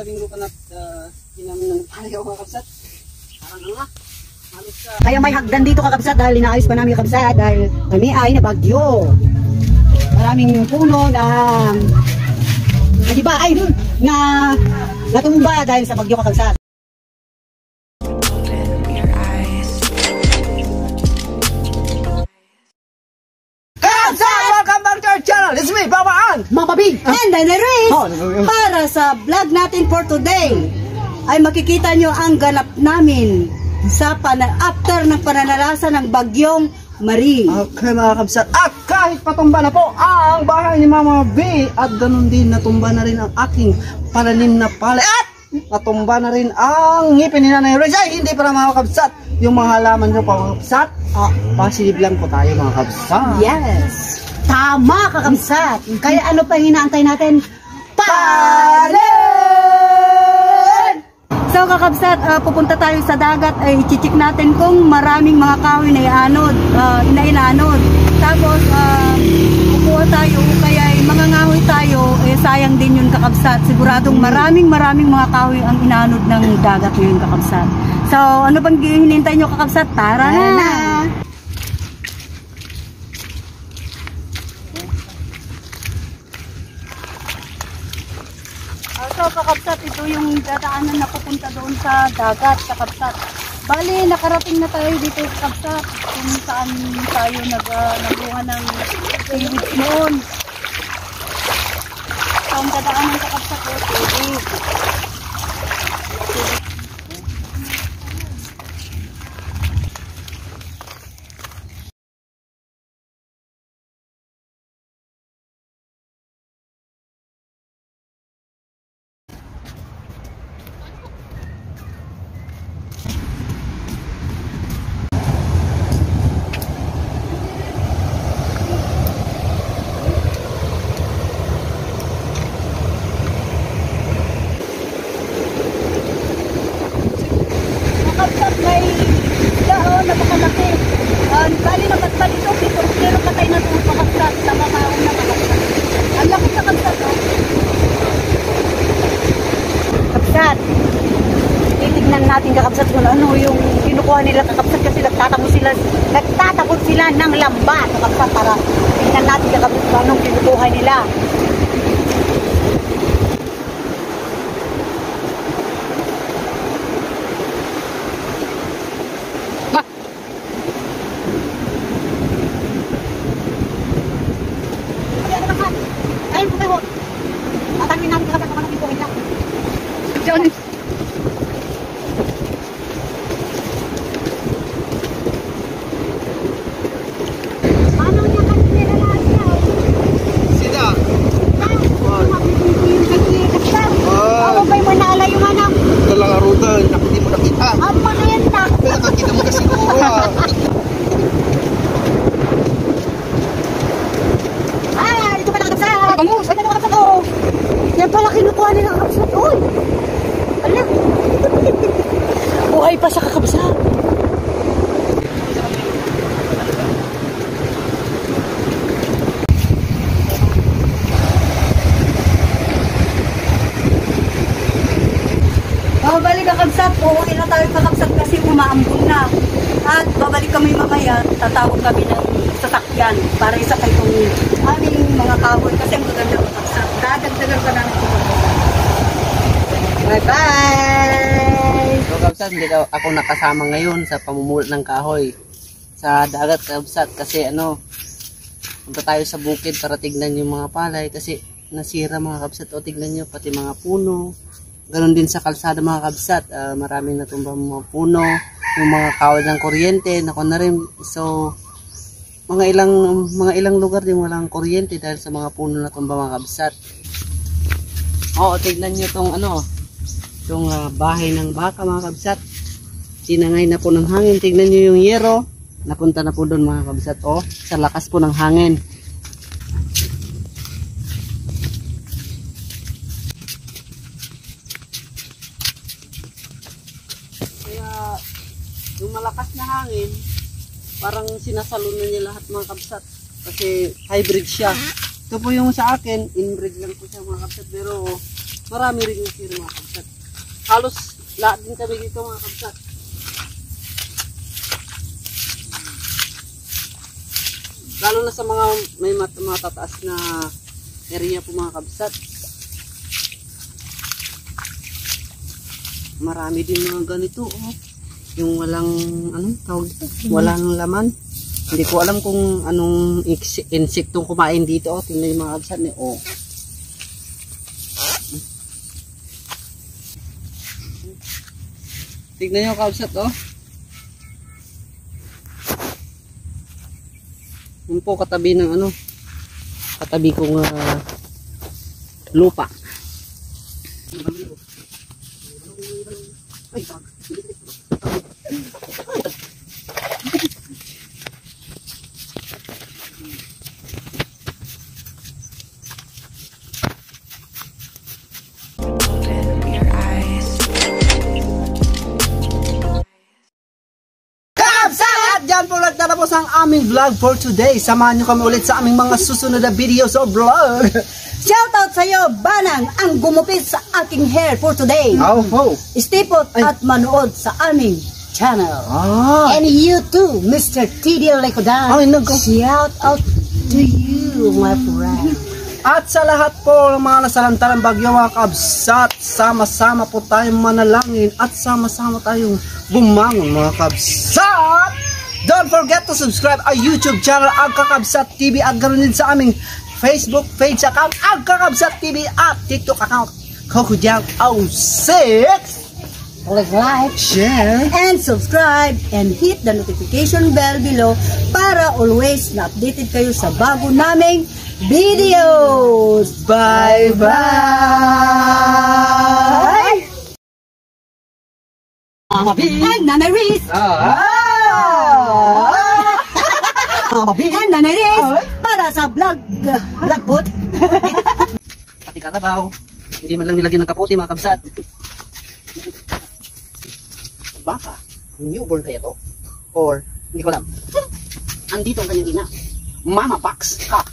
minggu ka na kinamin ng palayaw mga kabsat. Parang nga. Kaya may hagdan dito kakabsat dahil inaayos pa namin kakabsat dahil kami ay nabagyo. Maraming puno na ba ay na natumba dahil sa bagyo kakabsat. It's me, Babaan! Mama B! And then para sa vlog natin for today ay makikita nyo ang ganap namin sa after ng pananalasa ng bagyong Marie. Okay mga kabsat, at kahit patumba na po ang bahay ni Mama B at ganun din natumba na rin ang aking pananim na palay at natumba na rin ang ngipin ni Nanay Reza. Hindi para mga kabsat yung mga halaman nyo pa mga kabsat, positive lang po tayo mga kabsat. Yes! Tama kakabsat. Kaya ano pa hinaantay natin? Panen! So kakabsat, pupunta tayo sa dagat ay i-check natin kung maraming mga kahoy na inaanod. Tapos kukuha tayo kaya mga ngahoy tayo, sayang din yun kakabsat. Siguradong maraming mga kahoy ang inaanod ng dagat ngayon kakabsat. So ano bang hinintay nyo kakabsat? Tara na! So kakabsat, ito yung dadaanan na pupunta doon sa dagat kakabsat. Bali, nakarating na tayo dito kakabsat kung saan tayo naguha ng seaweed noon. So ang dadaanan kakabsat ko, seaweed. Napakalaki. Bali na ba't ito? Pero patay na ito kakabsat sa mga kaon na kakabsat. Ang laki kakabsat, oh. Kakabsat. Titignan natin kakabsat kung ano yung kinukuha nila kakabsat kasi nagtatakot sila ng lambat kakabsat para tignan natin kakabsat kung anong kinukuha nila. Yan pala kinukuha nila ang kakabsat. Uy! Alam! Buhay pa sa kakabsat. Babalik kakabsat. Uuwi na tayo kakabsat kasi umaambon na. At babalik kami mamaya. Tatawag kami ng sasakyan para isakay itong aming mga kahoy kasi ang maganda ng kakabsat. Dadagdagan pa namin ito. Bye-bye! So kabsat, hindi ako nakasama ngayon sa pamumulot ng kahoy sa dagat kabsat kasi punta tayo sa bukid para tignan yung mga palay kasi nasira mga kabsat. O tignan nyo pati mga puno. Ganon din sa kalsada mga kabsat, maraming natumba mga puno, yung mga kahoy ng kuryente, nako na rin. So mga ilang lugar din walang kuryente dahil sa mga puno na tumba mga kabsat. Oo, tignan nyo itong bahay ng baka mga kabsat. Sinangay na po ng hangin. Tignan nyo yung yero. Napunta na po doon mga kabsat. O, sa lakas po ng hangin. Kaya, yung malakas na hangin, parang sinasalon na niya lahat mga kabsat. Kasi hybrid siya. Ito po yung sa akin, inbreed lang po siya mga kabsat. Pero, Marami rin yung sira mga kabsat. Halos lahat din kami dito mga kabsat. Lalo na sa mga may matataas na area po mga kabsat. Marami din mga ganito oh. Yung walang tawag dito, walang laman. Hindi ko alam kung anong insektong kumain dito oh. Tingnan yung mga kabsat ni oh. Tignan nyo kabsat oh. Yun po katabi ng katabi kong lupa. Diyan po nagtatapos ang aming vlog for today. Samahan nyo kami ulit sa aming mga susunod na videos o vlog. Shoutout sa iyo, Banang, ang gumupit sa aking hair for today. Oh, oh. Stay put at manood sa aming channel. Ah. And you too, Mr. Tidio Lecodan. Ay, nako. Shout out to you, my friend. At sa lahat po ng mga nasalantarang bagyo mga kabsat, sama-sama po tayong manalangin at sama-sama tayong bumangon mga kabsat. Don't forget to subscribe our YouTube channel Agkakabsat TV at ganoon din sa aming Facebook page account Agkakabsat TV at TikTok account Kokujang06. Click like, share, and subscribe and hit the notification bell below para always na updated kayo sa bago naming videos. Bye-bye! And Nanay Riz! And Nanay Riz! Para sa vlog pot. Pati karabaw. Hindi man lang nilagyan ng kaputi mga kabsat. Baka, newborn kaya to? Or, hindi ko alam. Andito ang kanyang ina. Mama Pax. Ha!